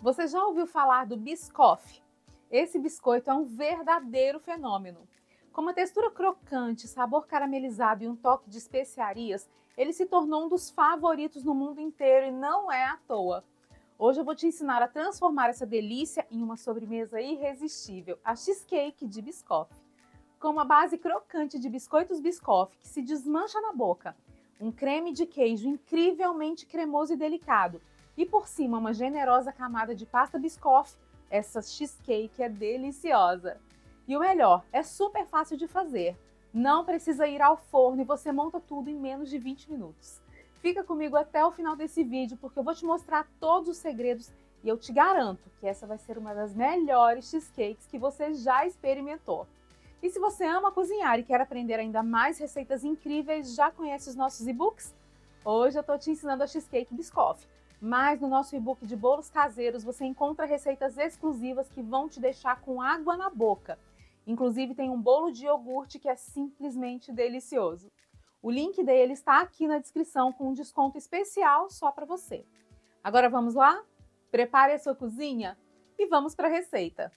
Você já ouviu falar do Biscoff? Esse biscoito é um verdadeiro fenômeno. Com uma textura crocante, sabor caramelizado e um toque de especiarias, ele se tornou um dos favoritos no mundo inteiro e não é à toa. Hoje eu vou te ensinar a transformar essa delícia em uma sobremesa irresistível, a cheesecake de Biscoff. Com uma base crocante de biscoitos Biscoff que se desmancha na boca, um creme de queijo incrivelmente cremoso e delicado e por cima uma generosa camada de pasta Biscoff, essa cheesecake é deliciosa. E o melhor, é super fácil de fazer. Não precisa ir ao forno e você monta tudo em menos de 20 minutos. Fica comigo até o final desse vídeo porque eu vou te mostrar todos os segredos e eu te garanto que essa vai ser uma das melhores cheesecakes que você já experimentou. E se você ama cozinhar e quer aprender ainda mais receitas incríveis, já conhece os nossos e-books? Hoje eu estou te ensinando a cheesecake Biscoff, mas no nosso e-book de bolos caseiros você encontra receitas exclusivas que vão te deixar com água na boca. Inclusive tem um bolo de iogurte que é simplesmente delicioso. O link dele está aqui na descrição com um desconto especial só para você. Agora vamos lá? Prepare a sua cozinha e vamos para a receita.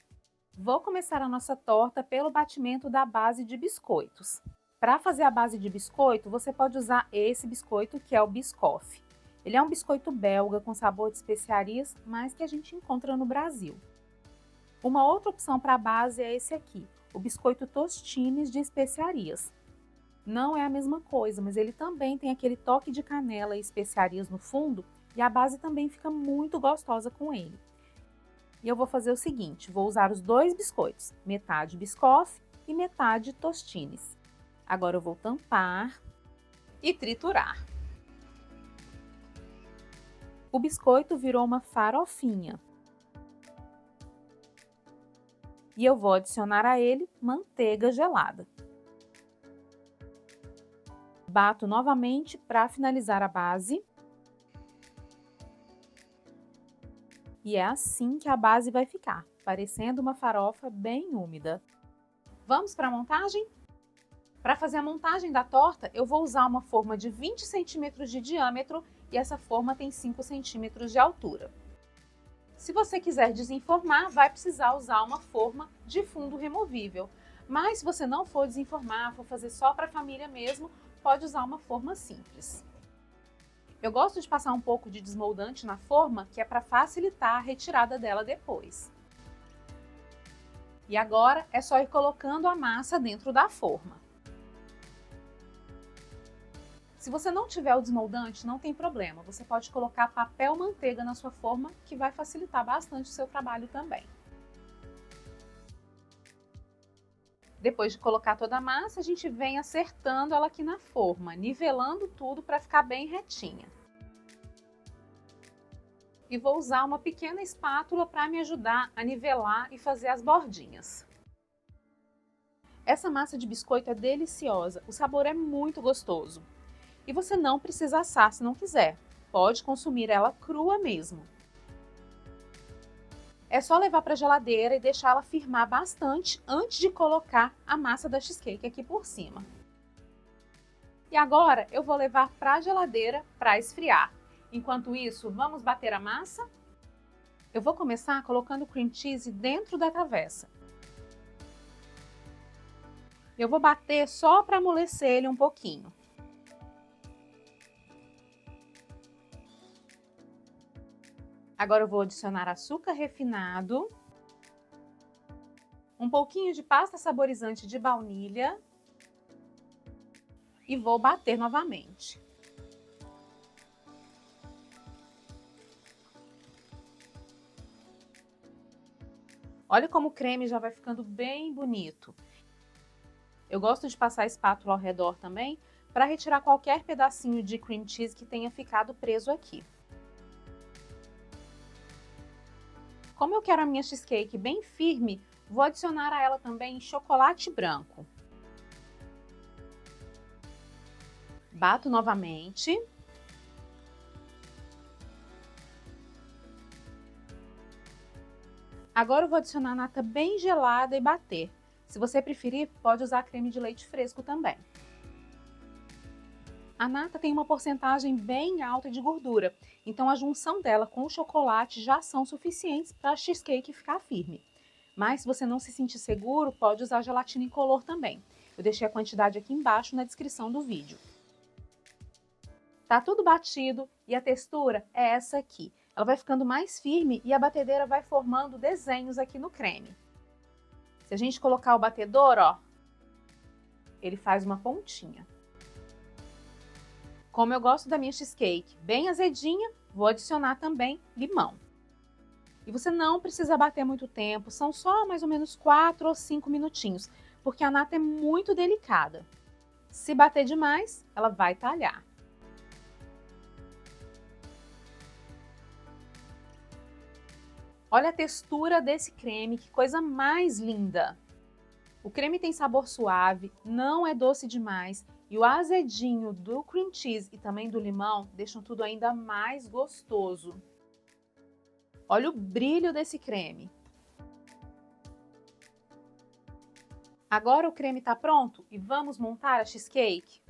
Vou começar a nossa torta pelo batimento da base de biscoitos. Para fazer a base de biscoito, você pode usar esse biscoito que é o Biscoff. Ele é um biscoito belga com sabor de especiarias, mas que a gente encontra no Brasil. Uma outra opção para a base é esse aqui, o biscoito Tostines de especiarias. Não é a mesma coisa, mas ele também tem aquele toque de canela e especiarias no fundo e a base também fica muito gostosa com ele. E eu vou fazer o seguinte, vou usar os dois biscoitos, metade Biscoff e metade Tostines. Agora eu vou tampar e triturar. O biscoito virou uma farofinha. E eu vou adicionar a ele manteiga gelada. Bato novamente para finalizar a base. E é assim que a base vai ficar, parecendo uma farofa bem úmida. Vamos para a montagem? Para fazer a montagem da torta, eu vou usar uma forma de 20 centímetros de diâmetro e essa forma tem 5 centímetros de altura. Se você quiser desenformar, vai precisar usar uma forma de fundo removível. Mas se você não for desenformar, for fazer só para a família mesmo, pode usar uma forma simples. Eu gosto de passar um pouco de desmoldante na forma, que é para facilitar a retirada dela depois. E agora é só ir colocando a massa dentro da forma. Se você não tiver o desmoldante, não tem problema. Você pode colocar papel manteiga na sua forma, que vai facilitar bastante o seu trabalho também. Depois de colocar toda a massa, a gente vem acertando ela aqui na forma, nivelando tudo para ficar bem retinha. E vou usar uma pequena espátula para me ajudar a nivelar e fazer as bordinhas. Essa massa de biscoito é deliciosa, o sabor é muito gostoso. E você não precisa assar se não quiser, pode consumir ela crua mesmo. É só levar para a geladeira e deixar ela firmar bastante antes de colocar a massa da cheesecake aqui por cima. E agora eu vou levar para a geladeira para esfriar. Enquanto isso, vamos bater a massa? Eu vou começar colocando o cream cheese dentro da travessa. Eu vou bater só para amolecer ele um pouquinho. Agora eu vou adicionar açúcar refinado, um pouquinho de pasta saborizante de baunilha e vou bater novamente. Olha como o creme já vai ficando bem bonito. Eu gosto de passar a espátula ao redor também para retirar qualquer pedacinho de cream cheese que tenha ficado preso aqui. Como eu quero a minha cheesecake bem firme, vou adicionar a ela também chocolate branco. Bato novamente. Agora eu vou adicionar nata bem gelada e bater. Se você preferir, pode usar creme de leite fresco também. A nata tem uma porcentagem bem alta de gordura, então a junção dela com o chocolate já são suficientes para a cheesecake ficar firme. Mas se você não se sentir seguro, pode usar gelatina incolor também. Eu deixei a quantidade aqui embaixo na descrição do vídeo. Tá tudo batido e a textura é essa aqui. Ela vai ficando mais firme e a batedeira vai formando desenhos aqui no creme. Se a gente colocar o batedor, ó, ele faz uma pontinha. Como eu gosto da minha cheesecake bem azedinha, vou adicionar também limão. E você não precisa bater muito tempo, são só mais ou menos 4 ou 5 minutinhos, porque a nata é muito delicada. Se bater demais, ela vai talhar. Olha a textura desse creme, que coisa mais linda! O creme tem sabor suave, não é doce demais e o azedinho do cream cheese e também do limão deixam tudo ainda mais gostoso. Olha o brilho desse creme. Agora o creme está pronto e vamos montar a cheesecake?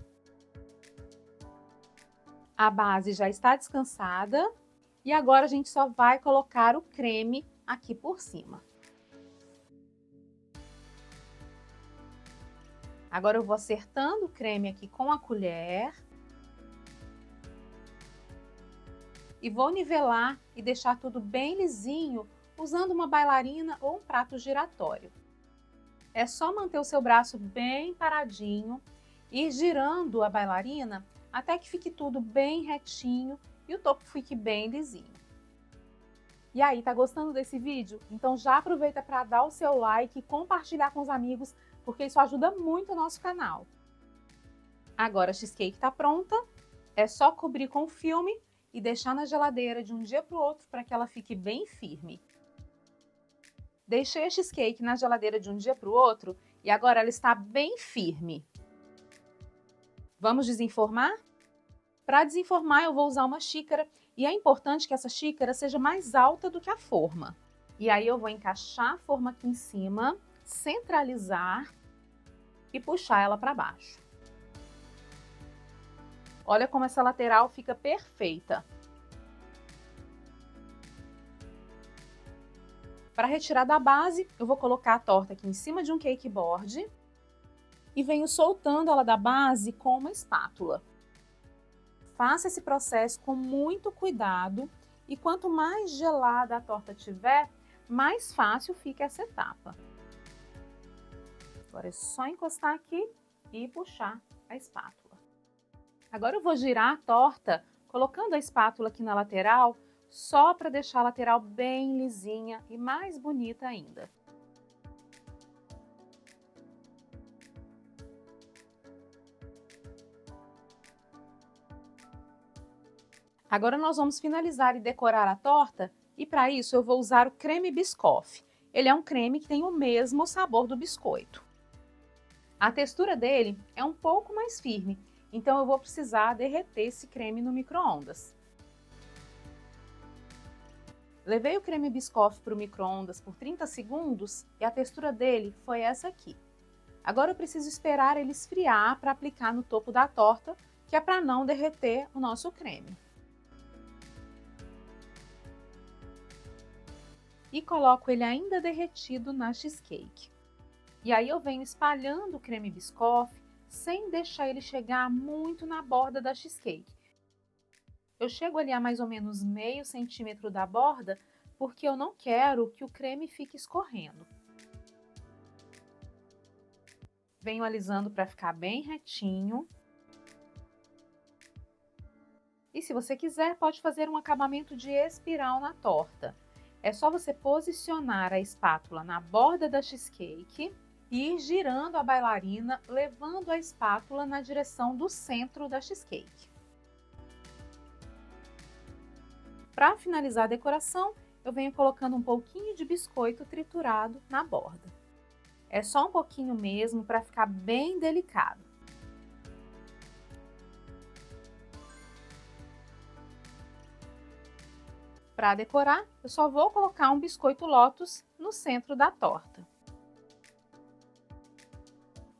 A base já está descansada e agora a gente só vai colocar o creme aqui por cima. Agora eu vou acertando o creme aqui com a colher. E vou nivelar e deixar tudo bem lisinho usando uma bailarina ou um prato giratório. É só manter o seu braço bem paradinho e ir girando a bailarina até que fique tudo bem retinho e o topo fique bem lisinho. E aí, tá gostando desse vídeo? Então já aproveita para dar o seu like e compartilhar com os amigos, porque isso ajuda muito o nosso canal. Agora a cheesecake tá pronta, é só cobrir com filme e deixar na geladeira de um dia para o outro para que ela fique bem firme. Deixei a cheesecake na geladeira de um dia para o outro e agora ela está bem firme. Vamos desenformar? Para desenformar eu vou usar uma xícara e é importante que essa xícara seja mais alta do que a forma. E aí eu vou encaixar a forma aqui em cima, centralizar e puxar ela para baixo. Olha como essa lateral fica perfeita. Para retirar da base, eu vou colocar a torta aqui em cima de um cake board e venho soltando ela da base com uma espátula. Faça esse processo com muito cuidado e quanto mais gelada a torta tiver, mais fácil fica essa etapa. Agora é só encostar aqui e puxar a espátula. Agora eu vou girar a torta, colocando a espátula aqui na lateral, só para deixar a lateral bem lisinha e mais bonita ainda. Agora nós vamos finalizar e decorar a torta e para isso eu vou usar o creme Biscoff. Ele é um creme que tem o mesmo sabor do biscoito. A textura dele é um pouco mais firme, então eu vou precisar derreter esse creme no micro-ondas. Levei o creme Biscoff para o micro-ondas por 30 segundos e a textura dele foi essa aqui. Agora eu preciso esperar ele esfriar para aplicar no topo da torta, que é para não derreter o nosso creme. E coloco ele ainda derretido na cheesecake. E aí eu venho espalhando o creme Biscoff sem deixar ele chegar muito na borda da cheesecake. Eu chego ali a mais ou menos meio centímetro da borda, porque eu não quero que o creme fique escorrendo. Venho alisando para ficar bem retinho. E se você quiser, pode fazer um acabamento de espiral na torta. É só você posicionar a espátula na borda da cheesecake e ir girando a bailarina, levando a espátula na direção do centro da cheesecake. Para finalizar a decoração, eu venho colocando um pouquinho de biscoito triturado na borda. É só um pouquinho mesmo para ficar bem delicado. Para decorar, eu só vou colocar um biscoito Lotus no centro da torta.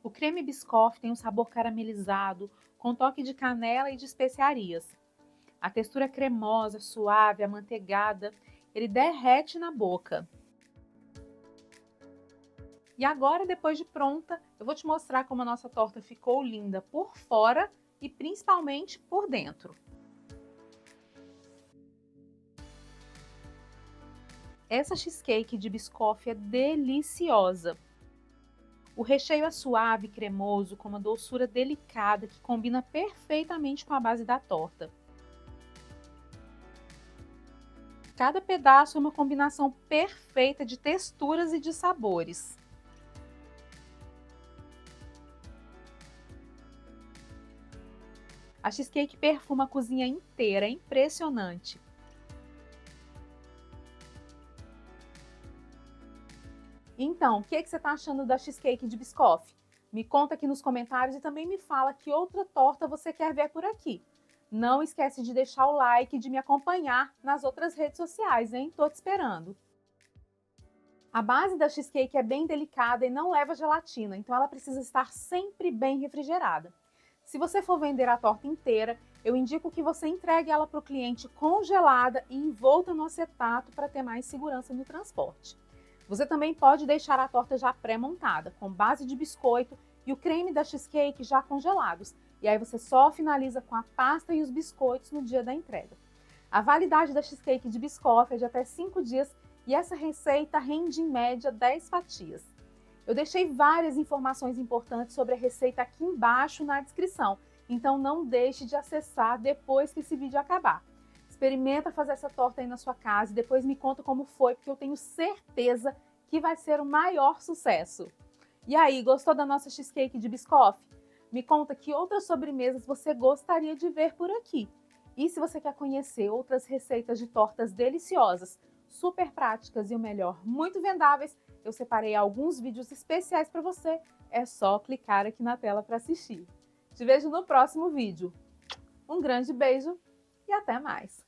O creme Biscoff tem um sabor caramelizado, com toque de canela e de especiarias. A textura é cremosa, suave, amanteigada, ele derrete na boca. E agora, depois de pronta, eu vou te mostrar como a nossa torta ficou linda por fora e principalmente por dentro. Essa cheesecake de biscoff é deliciosa. O recheio é suave e cremoso, com uma doçura delicada que combina perfeitamente com a base da torta. Cada pedaço é uma combinação perfeita de texturas e de sabores. A cheesecake perfuma a cozinha inteira, é impressionante. Então, o que você está achando da cheesecake de biscoff? Me conta aqui nos comentários e também me fala que outra torta você quer ver por aqui. Não esquece de deixar o like e de me acompanhar nas outras redes sociais, hein? Tô te esperando. A base da cheesecake é bem delicada e não leva gelatina, então ela precisa estar sempre bem refrigerada. Se você for vender a torta inteira, eu indico que você entregue ela para o cliente congelada e envolta no acetato para ter mais segurança no transporte. Você também pode deixar a torta já pré-montada, com base de biscoito e o creme da cheesecake já congelados. E aí você só finaliza com a pasta e os biscoitos no dia da entrega. A validade da cheesecake de biscoff é de até 5 dias e essa receita rende em média 10 fatias. Eu deixei várias informações importantes sobre a receita aqui embaixo na descrição, então não deixe de acessar depois que esse vídeo acabar. Experimenta fazer essa torta aí na sua casa e depois me conta como foi, porque eu tenho certeza que vai ser o maior sucesso. E aí, gostou da nossa cheesecake de biscoff? Me conta que outras sobremesas você gostaria de ver por aqui. E se você quer conhecer outras receitas de tortas deliciosas, super práticas e o melhor, muito vendáveis, eu separei alguns vídeos especiais para você. É só clicar aqui na tela para assistir. Te vejo no próximo vídeo. Um grande beijo e até mais!